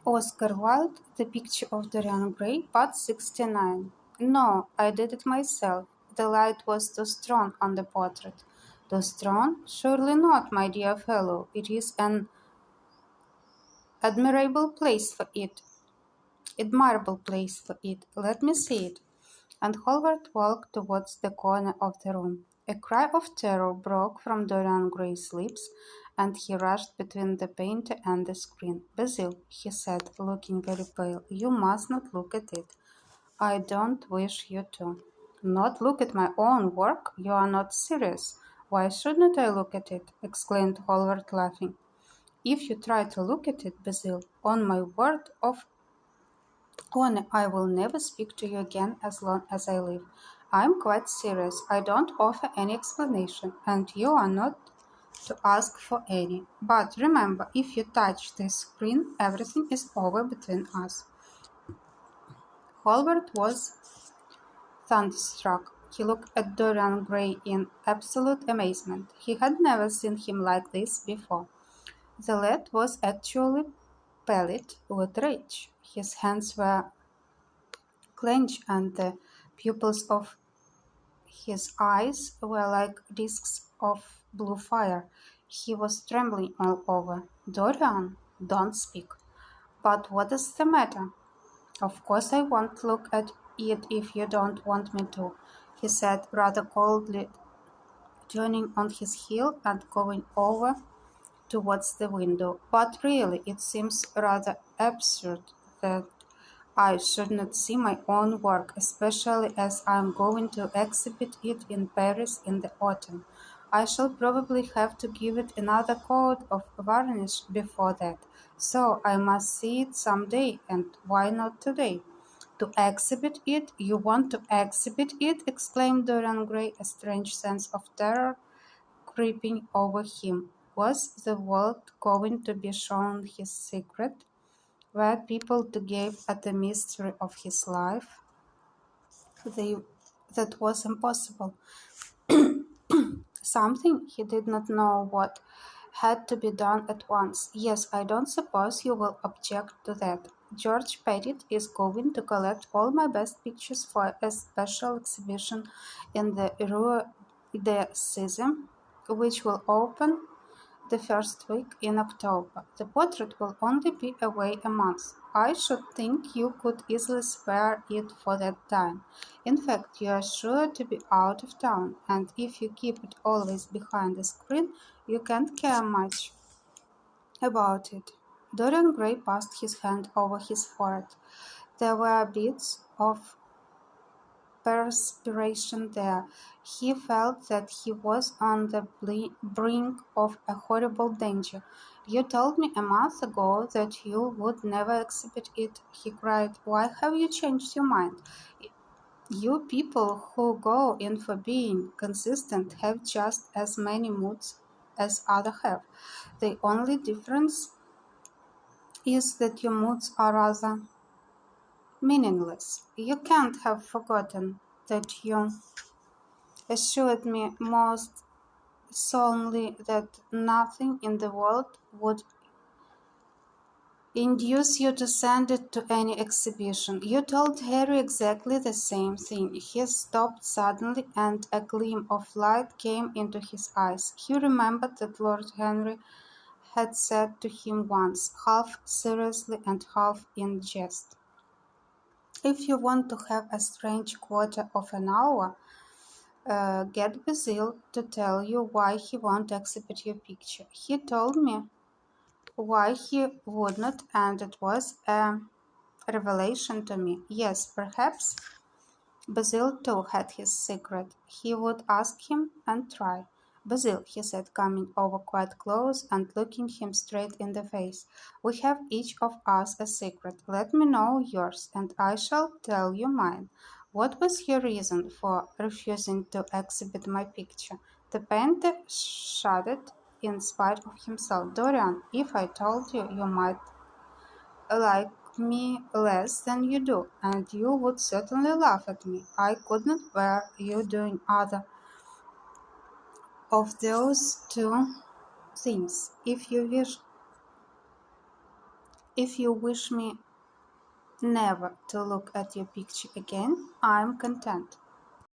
Oscar Wilde, The Picture of Dorian Gray, Part 69. No, I did it myself. The light was too strong on the portrait. Too strong? Surely not, my dear fellow. It is an admirable place for it. Admirable place for it. Let me see it. And Hallward walked towards the corner of the room. A cry of terror broke from Dorian Gray's lips, and he rushed between the painter and the screen. "Basil," he said, looking very pale, "you must not look at it. I don't wish you to." "Not look at my own work? You are not serious." "Why shouldn't I look at it?" exclaimed Hallward, laughing. "If you try to look at it, Basil, on my word of honor, I will never speak to you again as long as I live. I am quite serious. I don't offer any explanation, and you are not to ask for any. But remember, if you touch this screen, everything is over between us." Hallward was thunderstruck. He looked at Dorian Gray in absolute amazement. He had never seen him like this before. The lad was actually pallid with rage. His hands were clenched, and the pupils of his eyes were like discs of blue fire. He was trembling all over. "Dorian, don't speak." "But what is the matter?" "Of course I won't look at it if you don't want me to," he said rather coldly, turning on his heel and going over towards the window. "But really, it seems rather absurd that I should not see my own work, especially as I am going to exhibit it in Paris in the autumn. I shall probably have to give it another coat of varnish before that, so I must see it some day, and why not today?" "To exhibit it? You want to exhibit it?" exclaimed Dorian Gray, a strange sense of terror creeping over him. Was the world going to be shown his secret? Were people to gape at the mystery of his life? That was impossible. Something, he did not know what, had to be done at once. "Yes, I don't suppose you will object to that. George Pettit is going to collect all my best pictures for a special exhibition in the Rue de Sism, which will open the first week in October. The portrait will only be away a month. I should think you could easily spare it for that time. In fact, you are sure to be out of town, and if you keep it always behind the screen, you can't care much about it." Dorian Gray passed his hand over his forehead. There were bits of perspiration there. He felt that he was on the brink of a horrible danger. "You told me a month ago that you would never exhibit it," he cried. "Why have you changed your mind? You people who go in for being consistent have just as many moods as others have. The only difference is that your moods are rather meaningless. You can't have forgotten that you assured me most solemnly that nothing in the world would induce you to send it to any exhibition. You told Harry exactly the same thing." He stopped suddenly, and a gleam of light came into his eyes. He remembered that Lord Henry had said to him once, half seriously and half in jest, "If you want to have a strange quarter of an hour, get Basil to tell you why he won't exhibit your picture." He told me why he would not, and it was a revelation to me. Yes, perhaps Basil too had his secret. He would ask him and try. "Basil," he said, coming over quite close and looking him straight in the face, "we have each of us a secret. Let me know yours, and I shall tell you mine. What was your reason for refusing to exhibit my picture?" The painter shuddered in spite of himself. "Dorian, if I told you, you might like me less than you do, and you would certainly laugh at me. I could not bear you doing either of those two things. If you wish If you wish me never to look at your picture again, I'm content.